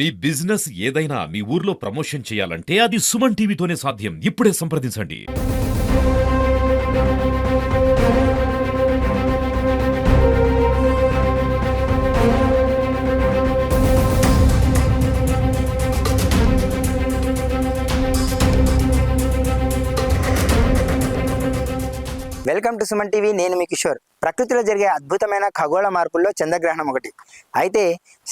మీ business ఏదైనా మీ ఊర్లో promotion చేయాలంటే అది సుమన్ టీవీతోనే సాధ్యం. ఇప్పుడే సంప్రదించండి. Welcome to Suman TV. నేను మీ కిషోర్. ప్రకృతిలో జరిగే అద్భుతమైన ఖగోళ మార్పుల్లో చంద్రగ్రహణం ఒకటి. అయితే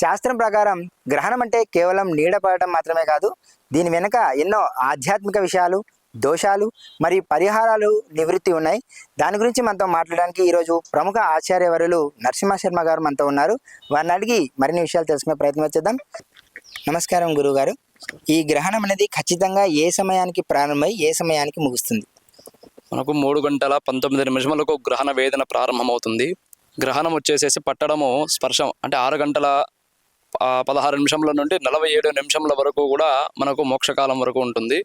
శాస్త్రం ప్రకారం గ్రహణం అంటే కేవలం నీడ పడటం మాత్రమే కాదు, దీని వెనుక ఎన్నో ఆధ్యాత్మిక విషయాలు, దోషాలు మరియు పరిహారాలు నివృత్తి ఉన్నాయి. దాని గురించి మనతో మాట్లాడడానికి ఈరోజు ప్రముఖ ఆచార్యవరులు నరసింహ శర్మ గారు మనతో ఉన్నారు. వారిని అడిగి మరిన్ని విషయాలు తెలుసుకునే ప్రయత్నం చేద్దాం. నమస్కారం గురువు గారు. ఈ గ్రహణం అనేది ఖచ్చితంగా ఏ సమయానికి ప్రారంభమై ఏ సమయానికి ముగుస్తుంది? మనకు 3:19 గ్రహణ వేదన ప్రారంభమవుతుంది. గ్రహణం వచ్చేసేసి పట్టడము స్పర్శం అంటే 6:16 నుండి 47 వరకు కూడా మనకు మోక్షకాలం వరకు ఉంటుంది.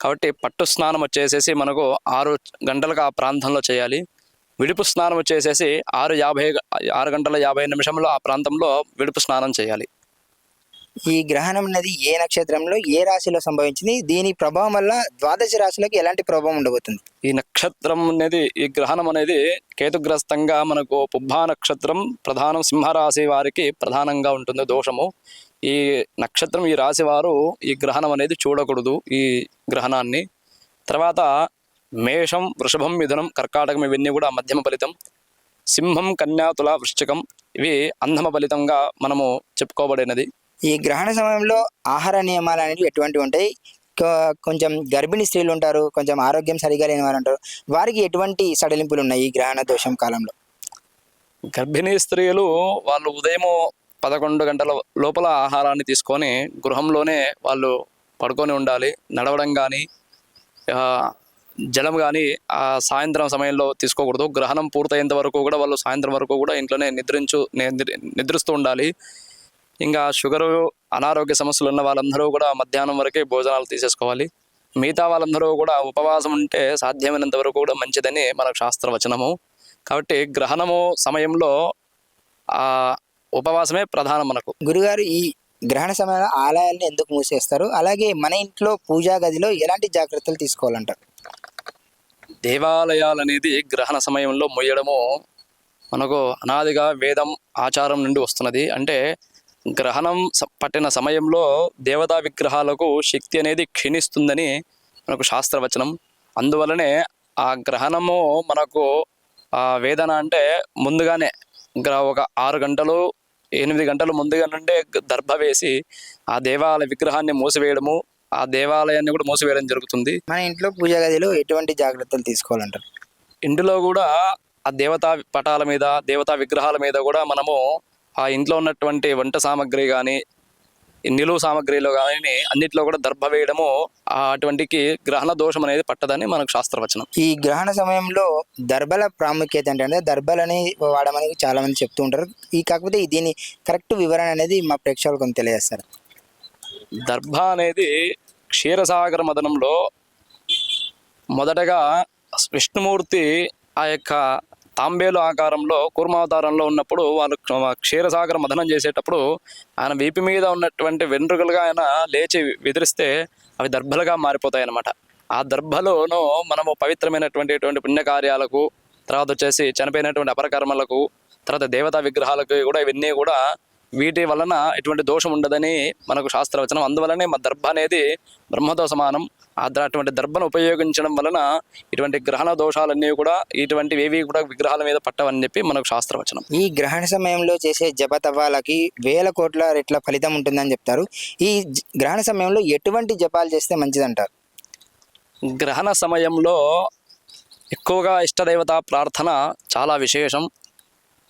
కాబట్టి పట్టు స్నానం వచ్చేసేసి మనకు 6 గంటలకు ఆ ప్రాంతంలో చేయాలి. విడుపు స్నానం వచ్చేసేసి 6:50 ఆ ప్రాంతంలో విడుపు స్నానం చేయాలి. ఈ గ్రహణం అనేది ఏ నక్షత్రంలో ఏ రాశిలో సంభవించింది? దీని ప్రభావం వల్ల ద్వాదశ రాశులకు ఎలాంటి ప్రభావం ఉండబోతుంది? ఈ నక్షత్రం అనేది, ఈ గ్రహణం అనేది కేతుగ్రస్తంగా మనకు పుబ్బా నక్షత్రం ప్రధానం సింహరాశి వారికి ప్రధానంగా ఉంటుంది దోషము. ఈ నక్షత్రం, ఈ రాశి వారు ఈ గ్రహణం అనేది చూడకూడదు. ఈ గ్రహణాన్ని తర్వాత మేషం, వృషభం, మిథునం, కర్కాటకం ఇవన్నీ కూడా మధ్యమ ఫలితం. సింహం, కన్యా, తుల, వృశ్చికం ఇవి అంధమ ఫలితంగా మనము చెప్పుకోబడినది. ఈ గ్రహణ సమయంలో ఆహార నియమాలు అనేవి ఎటువంటివి ఉంటాయి? కొంచెం గర్భిణీ స్త్రీలు ఉంటారు, కొంచెం ఆరోగ్యం సరిగా లేని వారు ఉంటారు. వారికి ఎటువంటి సడలింపులు ఉన్నాయి ఈ గ్రహణ దోషం కాలంలో? గర్భిణీ స్త్రీలు వాళ్ళు ఉదయం 11 గంటల లోపల ఆహారాన్ని తీసుకొని గృహంలోనే వాళ్ళు పడుకొని ఉండాలి. నడవడం కానీ జలం కానీ ఆ సాయంత్రం సమయంలో తీసుకోకూడదు. గ్రహణం పూర్తయ్యేంత వరకు కూడా వాళ్ళు సాయంత్రం వరకు కూడా ఇంట్లోనే నిద్రిస్తూ ఉండాలి. ఇంకా షుగరు, అనారోగ్య సమస్యలు ఉన్న వాళ్ళందరూ కూడా మధ్యాహ్నం వరకే భోజనాలు తీసేసుకోవాలి. మిగతా వాళ్ళందరూ కూడా ఉపవాసం ఉంటే సాధ్యమైనంత వరకు కూడా మంచిదని మనకు శాస్త్రవచనము. కాబట్టి గ్రహణము సమయంలో ఉపవాసమే ప్రధానం మనకు. గురుగారు, ఈ గ్రహణ సమయంలో ఆలయాలను ఎందుకు మూసేస్తారు? అలాగే మన ఇంట్లో పూజా గదిలో ఎలాంటి జాగ్రత్తలు తీసుకోవాలంటారు? దేవాలయాలు అనేది గ్రహణ సమయంలో మొయ్యడము మనకు అనాదిగా వేదం, ఆచారం నుండి వస్తున్నది. అంటే గ్రహణం పట్టిన సమయంలో దేవతా విగ్రహాలకు శక్తి అనేది క్షీణిస్తుందని మనకు శాస్త్రవచనం. అందువలనే ఆ గ్రహణము మనకు వేదన అంటే ముందుగానే ఒక 6 గంటలు 8 గంటలు ముందుగా నుండే దర్భ వేసి ఆ దేవాలయ విగ్రహాన్ని మూసివేయడము, ఆ దేవాలయాన్ని కూడా మూసివేయడం జరుగుతుంది. మన ఇంట్లో పూజా గదిలో ఎటువంటి జాగ్రత్తలు తీసుకోవాలంటారు? ఇంటిలో కూడా ఆ దేవతా పటాల మీద, దేవతా విగ్రహాల మీద కూడా మనము ఆ ఇంట్లో ఉన్నటువంటి వంట సామాగ్రి కానీ, నిలువు సామాగ్రిలో కానీ అన్నిట్లో కూడా దర్భ వేయడము అటువంటికి గ్రహణ దోషం అనేది పట్టదని మనకు శాస్త్రవచనం. ఈ గ్రహణ సమయంలో దర్భల ప్రాముఖ్యత ఏంటంటే, దర్భలని వాడమని చాలా మంది చెప్తూ ఉంటారు. కాకపోతే దీని కరెక్ట్ వివరణ అనేది మా ప్రేక్షకులకు కొంచెం తెలియజేస్తారు. దర్భ అనేది క్షీరసాగర మదనంలో మొదటగా విష్ణుమూర్తి ఆ యొక్క తాంబేలు ఆకారంలో కూర్మావతారంలో ఉన్నప్పుడు వాళ్ళు క్షీరసాగర మదనం చేసేటప్పుడు ఆయన వీపు మీద ఉన్నటువంటి వెంట్రుకలుగా ఆయన లేచి విదిరిస్తే అవి దర్భలుగా మారిపోతాయి అన్నమాట. ఆ దర్భలోనూ మనము పవిత్రమైనటువంటి పుణ్యకార్యాలకు, తర్వాత వచ్చేసి చనిపోయినటువంటి అపరకర్మలకు, తర్వాత దేవతా విగ్రహాలకు కూడా ఇవన్నీ కూడా వీటి వలన ఎటువంటి దోషం ఉండదని మనకు శాస్త్రవచనం. అందువలనే మా దర్భ అనేది బ్రహ్మతో సమానం. అటువంటి దర్భను ఉపయోగించడం వలన ఇటువంటి గ్రహణ దోషాలన్నీ కూడా ఇటువంటివి ఏవి కూడా విగ్రహాల మీద పట్టవని చెప్పి మనకు శాస్త్రవచనం. ఈ గ్రహణ సమయంలో చేసే జపతవ్వాలకి 1000 కోట్ల రెట్ల ఫలితం ఉంటుందని చెప్తారు. ఈ గ్రహణ సమయంలో ఎటువంటి జపాలు చేస్తే మంచిదంటారు? గ్రహణ సమయంలో ఎక్కువగా ఇష్టదేవత ప్రార్థన చాలా విశేషం.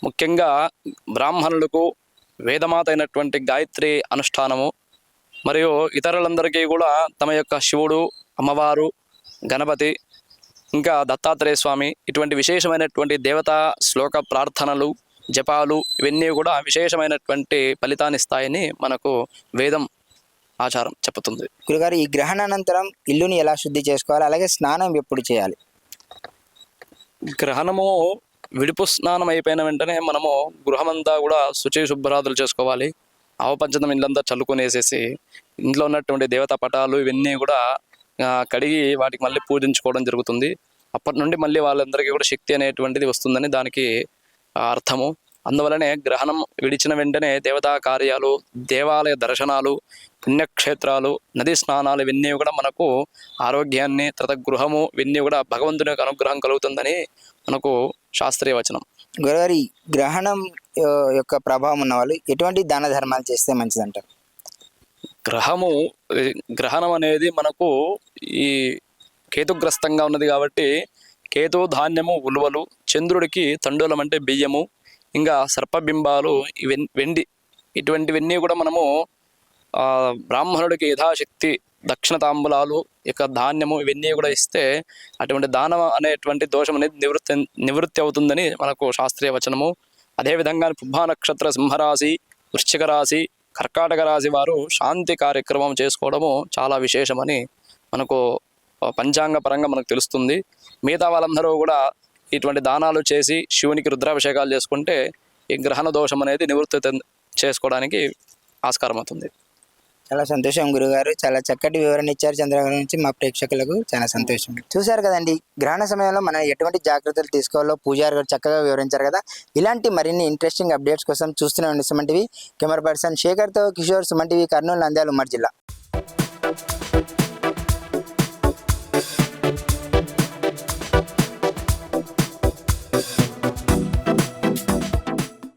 ముఖ్యంగా బ్రాహ్మణులకు వేదమాత అయినటువంటి గాయత్రి అనుష్ఠానము, మరియు ఇతరులందరికీ కూడా తమ యొక్క శివుడు, అమ్మవారు, గణపతి, ఇంకా దత్తాత్రేయ స్వామి ఇటువంటి విశేషమైనటువంటి దేవతా శ్లోక ప్రార్థనలు, జపాలు ఇవన్నీ కూడా విశేషమైనటువంటి ఫలితాన్ని ఇస్తాయని మనకు వేదం ఆచారం చెప్తుంది. గురుగారు, ఈ గ్రహణానంతరం ఇల్లుని ఎలా శుద్ధి చేసుకోవాలి? అలాగే స్నానం ఎప్పుడు చేయాలి? గ్రహణము విడుపు స్నానం అయిపోయిన వెంటనే మనము గృహమంతా కూడా శుచి శుభ్రాదులు చేసుకోవాలి. ఆవపంచదం ఇళ్ళంతా చల్లుకొనేసేసి ఇంట్లో ఉన్నటువంటి దేవతా పటాలు ఇవన్నీ కూడా కడిగి వాటికి మళ్ళీ పూజించుకోవడం జరుగుతుంది. అప్పటి నుండి మళ్ళీ వాళ్ళందరికీ కూడా శక్తి అనేటువంటిది వస్తుందని దానికి అర్థము. అందువలనే గ్రహణం విడిచిన వెంటనే దేవతా కార్యాలు, దేవాలయ దర్శనాలు, పుణ్యక్షేత్రాలు, నదీ స్నానాలు ఇవన్నీ కూడా మనకు ఆరోగ్యాన్ని, తర్వాత గృహము ఇవన్నీ కూడా భగవంతుని యొక్క అనుగ్రహం కలుగుతుందని మనకు శాస్త్రీయ వచనం. గురుగారి గ్రహణం యొక్క ప్రభావం ఉన్న వాళ్ళు ఎటువంటి దాన ధర్మాలు చేస్తే మంచిదంటారు? గ్రహణం అనేది మనకు ఈ కేతుగ్రస్తంగా ఉన్నది కాబట్టి కేతు ధాన్యము ఉలువలు, చంద్రుడికి తండూలం అంటే బియ్యము, ఇంకా సర్పబింబాలు వెండి ఇటువంటివన్నీ కూడా మనము బ్రాహ్మణుడికి యథాశక్తి దక్షిణ తాంబూలాలు ఇక ధాన్యము ఇవన్నీ కూడా ఇస్తే అటువంటి దానం అనేటువంటి దోషం అనేది నివృత్తి అవుతుందని మనకు శాస్త్రీయ వచనము. అదేవిధంగా పుబ్బా నక్షత్ర, సింహరాశి, వృశ్చిక రాశి, కర్కాటక రాశి వారు శాంతి కార్యక్రమం చేసుకోవడము చాలా విశేషమని మనకు పంచాంగ పరంగా మనకు తెలుస్తుంది. మిగతా వాళ్ళందరూ కూడా ఇటువంటి దానాలు చేసి శివునికి రుద్రాభిషేకాలు చేసుకుంటే ఈ గ్రహణ దోషం అనేది నివృత్తి చేసుకోవడానికి ఆస్కారం అవుతుంది. చాలా సంతోషం గురుగారు, చాలా చక్కటి వివరణ ఇచ్చారు చంద్రగ్రహణం నుంచి మా ప్రేక్షకులకు. చాలా సంతోషం. చూశారు కదండి, గ్రహణ సమయంలో మనం ఎటువంటి జాగ్రత్తలు తీసుకోవాలో పూజారి గారు చక్కగా వివరించారు కదా. ఇలాంటి మరిన్ని ఇంట్రెస్టింగ్ అప్డేట్స్ కోసం చూస్తూనే ఉండి సుమన్ టీవీ. కెమెరా పర్సన్ శేఖర్తో కిషోర్, సుమన్ టీవీ, కర్నూలు, నంద్యాల, ఉమ్మడి జిల్లా.